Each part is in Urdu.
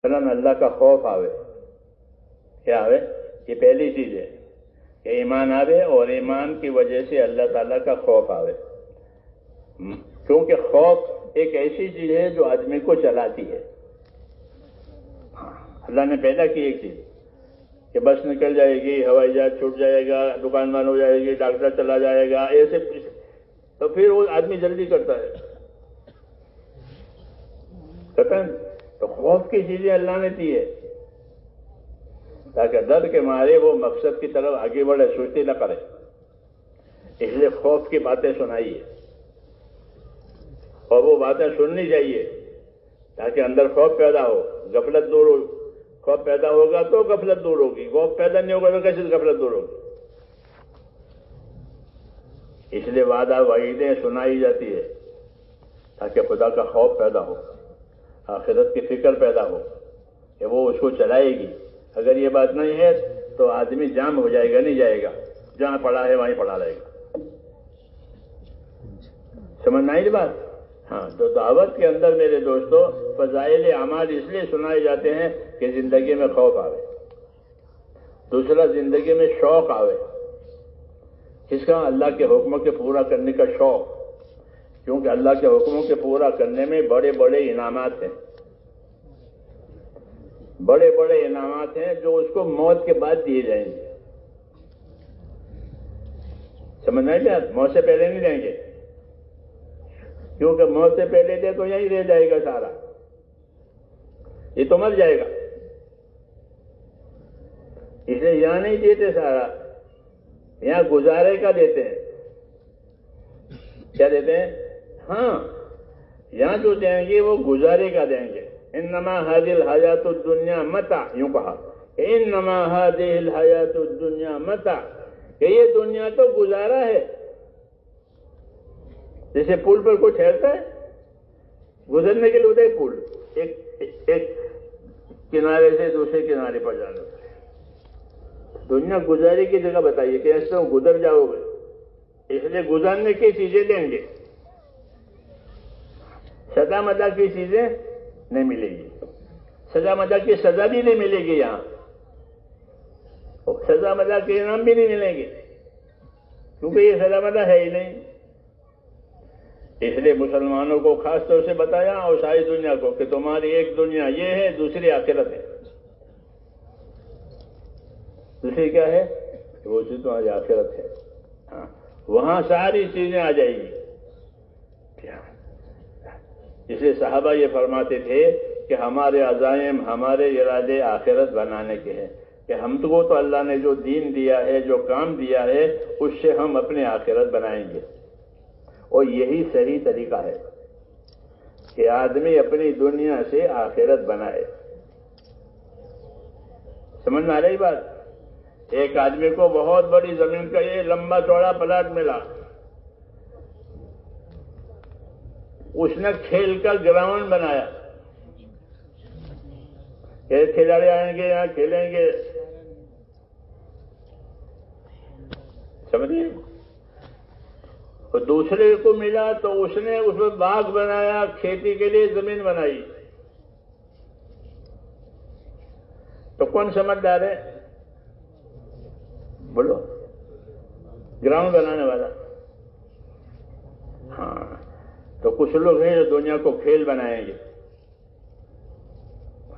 مثلاً اللہ کا خوف آوے. کیا آوے؟ یہ پہلی چیز ہے کہ ایمان آوے اور ایمان کی وجہ سے اللہ تعالیٰ کا خوف آوے. کیونکہ خوف ایک ایسی چیز ہے جو آدمی کو چلاتی ہے. اللہ نے پیدا کی ایک چیز کہ بس نکل جائے گی، ہوائی جہاز چھوٹ جائے گا، دکان بند ہو جائے گی، ڈاکٹر چلا جائے گا، ایسے تو پھر وہ آدمی جلدی کرتا ہے. تو خوف کی چیزیں اللہ نے دی ہے تاکہ ڈر کے مارے وہ مقصد کی طرف آگے بڑھے، سوچتے نہ کرے. اس لیے خوف کی باتیں سنائیے اور وہ باتیں سننی چاہیے تاکہ اندر خوف پیدا ہو، غفلت دور ہو. خوف پیدا ہوگا تو غفلت دور ہوگی، خوف پیدا نہیں ہوگا تو کیسے غفلت دور ہوگی؟ اس لیے وعدہ وعیدیں سنائی جاتی ہے تاکہ خدا کا خوف پیدا ہو، آخرت کی فکر پیدا ہو کہ وہ اس کو چلائے گی. اگر یہ بات نہیں ہے تو آدمی جام ہو جائے گا، نہیں جائے گا، جہاں پڑا ہے وہیں پڑا رہے گا. سمجھنا ہے بات؟ ہاں. تو دعوت کے اندر میرے دوستو فضائل اعمال اس لیے سنائے جاتے ہیں کہ زندگی میں خوف آوے. دوسرا، زندگی میں شوق آوے. کس کا؟ اللہ کے حکموں کے پورا کرنے کا شوق. کیونکہ اللہ کے حکموں کے پورا کرنے میں بڑے بڑے انعامات ہیں، بڑے بڑے انعامات ہیں جو اس کو موت کے بعد دیے جائیں گے. سمجھنا ہے کیا؟ موت سے پہلے نہیں دیں گے، کیونکہ موت سے پہلے دے تو یہیں رہ جائے گا سارا، یہ تو مر جائے گا. اس لیے یہاں نہیں دیتے سارا، یہاں گزارے کا دیتے ہیں. کیا دیتے ہیں؟ ہاں، یہاں جو دیں گے وہ گزارے کا دیں گے. انما هذه الحیات الدنیا متاع، یوں کہا انما هذه الحیات الدنیا متاع، کہ یہ دنیا تو گزارا ہے. جیسے پل پر کوئی ٹھہرتا ہے گزرنے کے لیے ہوتا ہے پل، ایک کنارے سے دوسرے کنارے پر جانا. دنیا گزارے کی جگہ بتائیے کہ ایسے گزر جاؤ گے. اس لیے گزارنے کی چیزیں دیں گے، سزا مزا کی چیزیں نہیں ملے گی. سزا مزا کی سزا بھی نہیں ملے گی یہاں، سزا مزا کے انعام بھی نہیں ملیں گے کیونکہ یہ سزا مزا ہے ہی نہیں. اس لیے مسلمانوں کو خاص طور سے بتایا اور ساری دنیا کو کہ تمہاری ایک دنیا یہ ہے، دوسری آخرت ہے. دوسری کیا ہے؟ وہ چیز تمہاری آخرت ہے. ہاں، وہاں ساری چیزیں آ جائیں گی. اس لیے صحابہ یہ فرماتے تھے کہ ہمارے عزائم، ہمارے ارادے آخرت بنانے کے ہیں، کہ ہم کو تو اللہ نے جو دین دیا ہے، جو کام دیا ہے، اس سے ہم اپنے آخرت بنائیں گے. اور یہی صحیح طریقہ ہے کہ آدمی اپنی دنیا سے آخرت بنائے. سمجھ میں آ رہی بات؟ ایک آدمی کو بہت بڑی زمین کا یہ لمبا چوڑا پلاٹ ملا، اس نے کھیل کا گراؤنڈ بنایا کہ کھلاڑی آئیں گے یہاں کھیلیں گے. سمجھیے؟ اور دوسرے کو ملا تو اس نے اس میں باغ بنایا، کھیتی کے لیے زمین بنائی. تو کون سمجھدار ہے؟ بولو. گراؤنڈ بنانے والا. ہاں، تو کچھ لوگ ہیں جو دنیا کو کھیل بنائیں گے.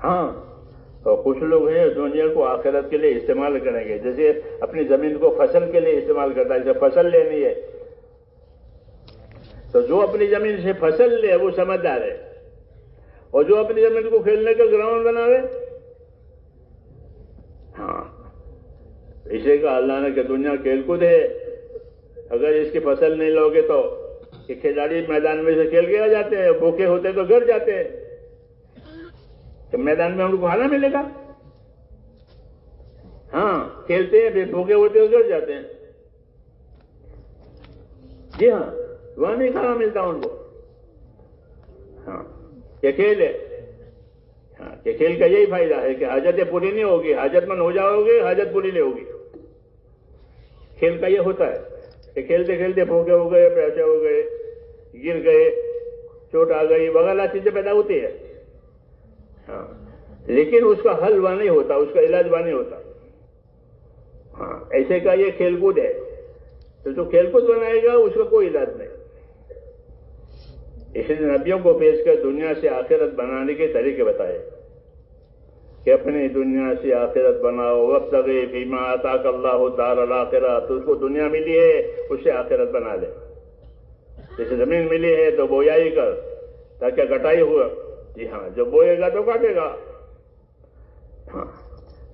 ہاں، تو کچھ لوگ ہیں جو دنیا کو آخرت کے لیے استعمال کریں گے. جیسے اپنی زمین کو فصل کے لیے استعمال کرتا ہے، جیسے فصل لینی ہے تو جو اپنی زمین سے فصل لے وہ سمجھدار ہے، اور جو اپنی زمین کو کھیلنے کا گراؤنڈ بناوے. ہاں، اسے کہا اللہ نے کہ دنیا کھیل کود ہے، اگر اس کی فصل نہیں لوگے تو کہ کھلاڑی میدان میں سے کھیل کے آ جاتے ہیں، بھوکے ہوتے تو گھر جاتے ہیں، کہ میدان میں ان کو کھانا ملے گا. ہاں، کھیلتے ہیں، پھر بھوکے ہوتے تو گھر جاتے ہیں. جی ہاں، وہاں نہیں کھانا ملتا ان کو. ہاں، یہ کھیل ہے. ہاں، کہ کھیل کا یہی فائدہ ہے کہ حاجتیں پوری نہیں ہوگی، حاجت مند ہو جاؤ گے، حاجت پوری نہیں ہوگی. کھیل کا یہ ہوتا ہے کہ کھیلتے کھیلتے بھوکے ہو گئے، پیاسے ہو گئے، گر گئے، چوٹ آ گئی، وغیرہ چیزیں پیدا ہوتی ہے. ہاں، لیکن اس کا حل وہاں نہیں ہوتا، اس کا علاج وہاں نہیں ہوتا. ہاں ایسے کا یہ کھیل کود ہے، تو جو کھیل کود بنائے گا اس کا کوئی علاج نہیں. اس لیے نبیوں کو پیش کر دنیا سے آخرت بنانے کے طریقے بتائے کہ اپنی دنیا سے آخرت بناؤ. وابتغی فیما آتاک اللہ الدار الآخرہ، تو اس کو دنیا ملی ہے اس سے آخرت بنا لے. جیسے زمین ملی ہے تو بویائی کر تاکہ کٹائی ہوا. جی ہاں، جو بوئے گا تو کاٹے گا. ہاں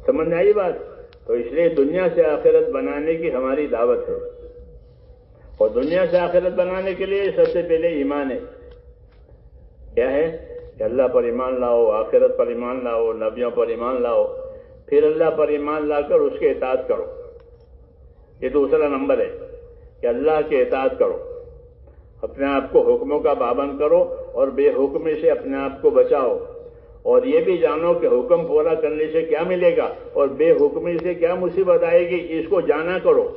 سمجھ میں آئی بات؟ تو اس لیے دنیا سے آخرت بنانے کی ہماری دعوت ہے، اور دنیا سے آخرت بنانے کے لیے سب سے پہلے ایمان ہے. کیا ہے؟ کہ اللہ پر ایمان لاؤ، آخرت پر ایمان لاؤ، نبیوں پر ایمان لاؤ، پھر اللہ پر ایمان لا کر اس کے اطاعت کرو. یہ دوسرا نمبر ہے کہ اللہ کے اطاعت کرو، اپنے آپ کو حکموں کا پابند کرو اور بے حکمی سے اپنے آپ کو بچاؤ. اور یہ بھی جانو کہ حکم پورا کرنے سے کیا ملے گا اور بے حکمی سے کیا مصیبت آئے گی، اس کو جانا کرو.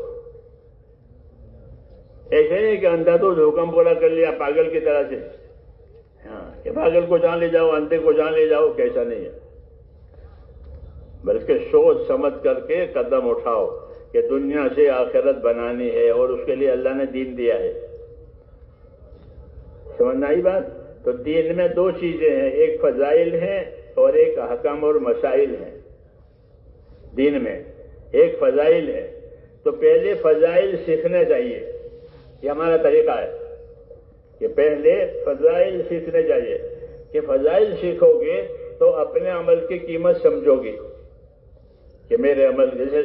ایسے نہیں کہ اندھا تو حکم پورا کر لیا پاگل کی طرح سے، ہاں کہ پاگل کو جان لے جاؤ، اندھے کو جان لے جاؤ، کیسا نہیں ہے. بلکہ سوچ سمجھ کر کے قدم اٹھاؤ کہ دنیا سے آخرت بنانی ہے اور اس کے لیے اللہ نے دین دیا ہے. سمجھ آئی بات؟ تو دین میں دو چیزیں ہیں، ایک فضائل ہیں اور ایک احکام اور مسائل ہیں. دین میں ایک فضائل ہے، تو پہلے فضائل سیکھنے چاہیے. یہ ہمارا طریقہ ہے کہ پہلے فضائل سیکھنے چاہیے. کہ فضائل سیکھو گے تو اپنے عمل کی قیمت سمجھو گے کہ میرے عمل، جیسے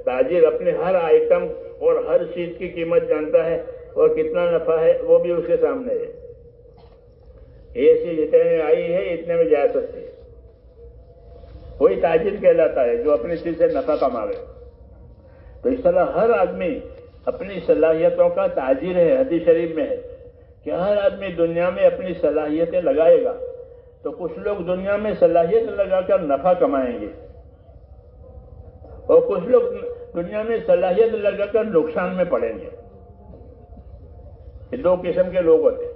تاجر اپنے ہر آئٹم اور ہر چیز کی قیمت جانتا ہے اور کتنا نفع ہے وہ بھی اس کے سامنے ہے. یہ چیز اتنے آئی ہے اتنے میں جا سکتی ہے، وہی تاجر کہلاتا ہے جو اپنی چیز سے نفع کماوے. تو اس طرح ہر آدمی اپنی صلاحیتوں کا تاجر ہے. حدیث شریف میں ہے کہ ہر آدمی دنیا میں اپنی صلاحیتیں لگائے گا. تو کچھ لوگ دنیا میں صلاحیت لگا کر نفع کمائیں گے اور کچھ لوگ دنیا میں صلاحیت لگا کر نقصان میں پڑیں گے. یہ دو قسم کے لوگ ہوتے ہیں.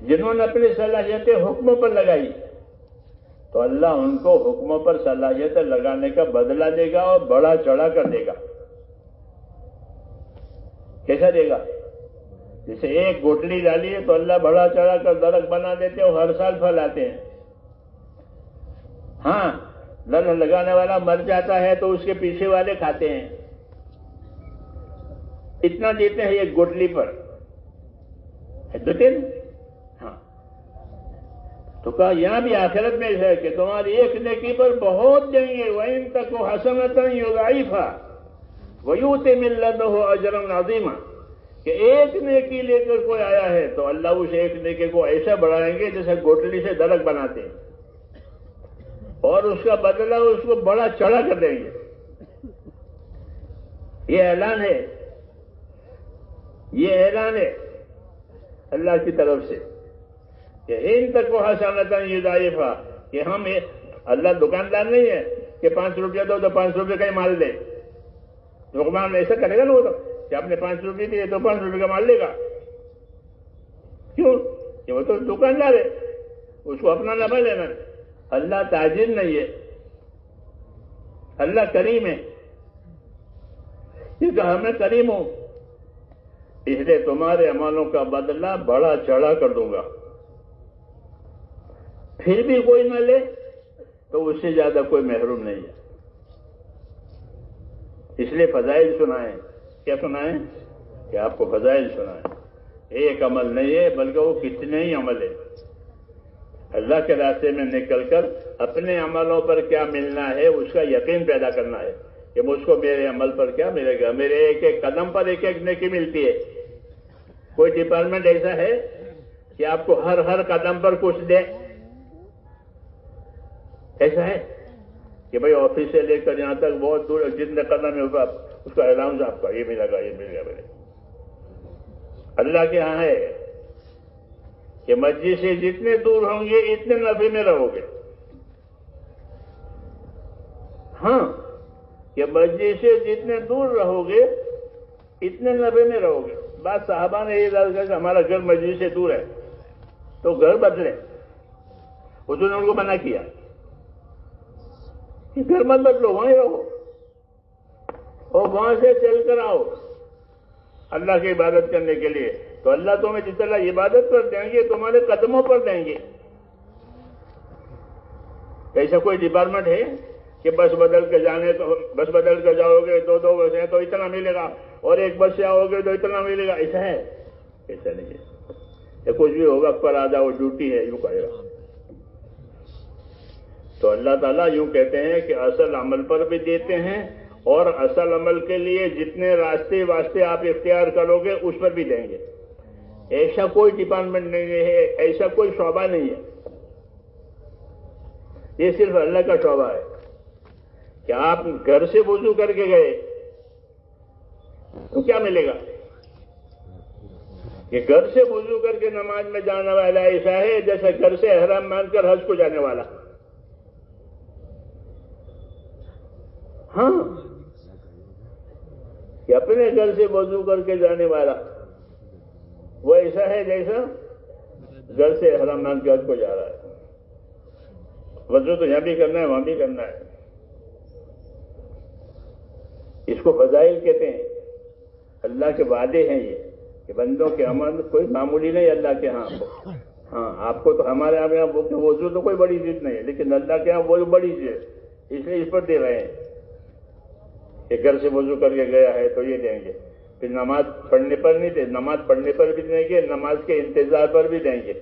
جنہوں نے اپنی صلاحیتیں حکموں پر لگائی تو اللہ ان کو حکموں پر صلاحیتیں لگانے کا بدلہ دے گا اور بڑا چڑھا کر دے گا. کیسا دے گا؟ جیسے ایک گوٹلی ڈالی ہے تو اللہ بڑا چڑھا کر درخت بنا دیتے ہیں اور ہر سال پھل آتے ہیں. ہاں لن لگانے والا مر جاتا ہے تو اس کے پیچھے والے کھاتے ہیں. اتنا دیتے ہیں ایک گوٹلی پر، دیتے ہیں. ہاں تو کہا یہاں بھی آخرت میں ہے کہ تمہاری ایک نیکی پر بہت دیں گے. وَإِن تَكُ حَسَنَةً يُضَاعِفْهَا وَيُؤْتِ مِن لَّدُنْهُ أَجْرًا عَظِيمًا. کہ ایک نیکی لے کر کوئی آیا ہے تو اللہ اس ایک نیکی کو ایسا بڑھائیں گے جیسے گوٹلی سے درخت بناتے ہیں، اور اس کا بدلہ اس کو بڑا چڑھا کر دیں گے. یہ اعلان ہے، یہ اعلان ہے اللہ کی طرف سے کہ ان تک وہ حسنۃ یضاعفھا. کہ ہم اللہ دکاندار نہیں ہے کہ 5 روپیہ دو تو 5 روپے کا ہی مال دے. دکاندار ایسا کرے گا نا، وہ تو کہ آپ نے 5 روپے دیے تو 5 روپے کا مال لے گا. کیوں؟ کہ وہ تو دکاندار ہے، اس کو اپنا نفع لینا ہے. اللہ تاجر نہیں ہے، اللہ کریم ہے. یہ کہا میں کریم ہوں اس لیے تمہارے عملوں کا بدلہ بڑا چڑھا کر دوں گا. پھر بھی کوئی نہ لے تو اس سے زیادہ کوئی محروم نہیں ہے. اس لیے فضائل سنائیں. کیا سنائیں؟ کہ آپ کو فضائل سنائیں. ایک عمل نہیں ہے بلکہ وہ کتنے ہی عمل ہے. اللہ کے راستے میں نکل کر اپنے عملوں پر کیا ملنا ہے اس کا یقین پیدا کرنا ہے کہ مجھ کو میرے عمل پر کیا ملے گا. میرے ایک ایک قدم پر ایک ایک نیکی ملتی ہے. کوئی ڈپارٹمنٹ ایسا ہے کہ آپ کو ہر قدم پر کچھ دے؟ ایسا ہے کہ بھائی آفس سے لے کر یہاں تک بہت دور جتنے قدم ہے اس کا اعلان آپ کا یہ ملے گا یہ مل گیا. میرے اللہ کے ہاں ہے کہ مسجد سے جتنے دور ہوں گے اتنے نفع میں رہو گے. ہاں کہ مسجد سے جتنے دور رہو گے اتنے نفع میں رہو گے. بات صحابہ نے یہ کہا کہ ہمارا گھر مسجد سے دور ہے تو گھر بدلے. حضور نے ان کو منع کیا کہ گھر مت بدلو، وہیں رہو اور وہاں سے چل کر آؤ اللہ کی عبادت کرنے کے لیے، تو اللہ تمہیں جس طرح عبادت پر دیں گے تمہارے قدموں پر دیں گے۔ ایسا کوئی ڈپارٹمنٹ ہے کہ بس بدل کے جاؤ گے، دو بس ہیں تو اتنا ملے گا، اور ایک بس سے آؤ گے تو اتنا ملے گا؟ ایسا ہے؟ ایسا نہیں ہے۔ یہ کچھ بھی ہوگا پر آدھا وہ ڈیوٹی ہے، یوں کرے گا۔ تو اللہ تعالیٰ یوں کہتے ہیں کہ اصل عمل پر بھی دیتے ہیں، اور اصل عمل کے لیے جتنے واسطے آپ اختیار کرو گے اس پر بھی دیں گے۔ ایسا کوئی ڈپارٹمنٹ نہیں ہے، ایسا کوئی شعبہ نہیں ہے، یہ صرف اللہ کا شعبہ ہے کہ آپ گھر سے وضو کر کے گئے تو کیا ملے گا؟ کہ گھر سے وضو کر کے نماز میں جانے والا ایسا ہے جیسے گھر سے احرام مان کر حج کو جانے والا۔ ہاں، کہ اپنے گھر سے وضو کر کے جانے والا وہ ایسا ہے جیسا گھر سے احرام مان کے حج کو جا رہا ہے۔ وضو تو یہاں بھی کرنا ہے، وہاں بھی کرنا ہے۔ اس کو فضائل کہتے ہیں، اللہ کے وعدے ہیں یہ کہ بندوں کے عمل کوئی معمولی نہیں اللہ کے ہاں۔ ہاں، آپ کو تو ہمارے یہاں وضو تو کوئی بڑی چیز نہیں ہے، لیکن اللہ کے ہاں وہ بڑی چیز ہے، اس لیے اس پر دے رہے ہیں کہ گھر سے وضو کر کے گیا ہے تو یہ دیں گے۔ پھر نماز پڑھنے پر نہیں دیں، نماز پڑھنے پر بھی دیں گے، نماز کے انتظار پر بھی دیں گے۔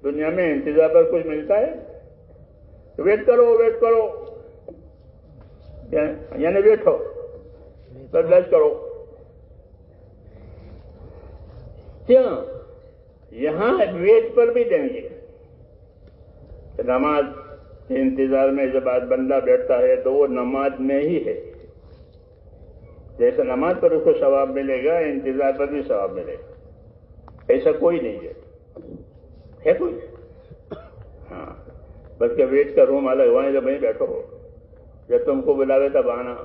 دنیا میں انتظار پر کچھ ملتا ہے؟ ویٹ کرو یعنی بیٹھو، برداشت کرو۔ کیا یہاں ویٹ پر بھی دیں گے؟ نماز کے انتظار میں جب بندہ بیٹھتا ہے تو وہ نماز میں ہی ہے، جیسے نماز پر اس کو ثواب ملے گا انتظار پر بھی ثواب ملے گا۔ ایسا کوئی نہیں ہے کوئی؟ ہاں، بلکہ ویٹ کا روم الگ، وہیں جب وہیں بیٹھو ہو، جب تم کو بلاوے تب آنا۔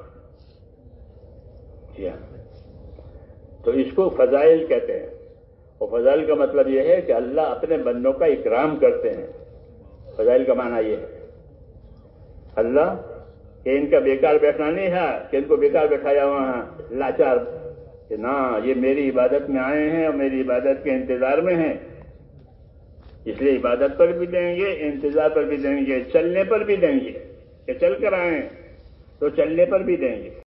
جی ہاں، تو اس کو فضائل کہتے ہیں، اور فضائل کا مطلب یہ ہے کہ اللہ اپنے بندوں کا اکرام کرتے ہیں۔ فضائل کا معنی یہ ہے اللہ کہ ان کا بیکار بیٹھنا نہیں ہے کہ ان کو بیکار بٹھایا ہوا ہے لاچار، کہ نہ، یہ میری عبادت میں آئے ہیں اور میری عبادت کے انتظار میں ہیں، اس لیے عبادت پر بھی دیں گے، انتظار پر بھی دیں گے، چلنے پر بھی دیں گے کہ چل کر آئیں تو چلنے پر بھی دیں گے۔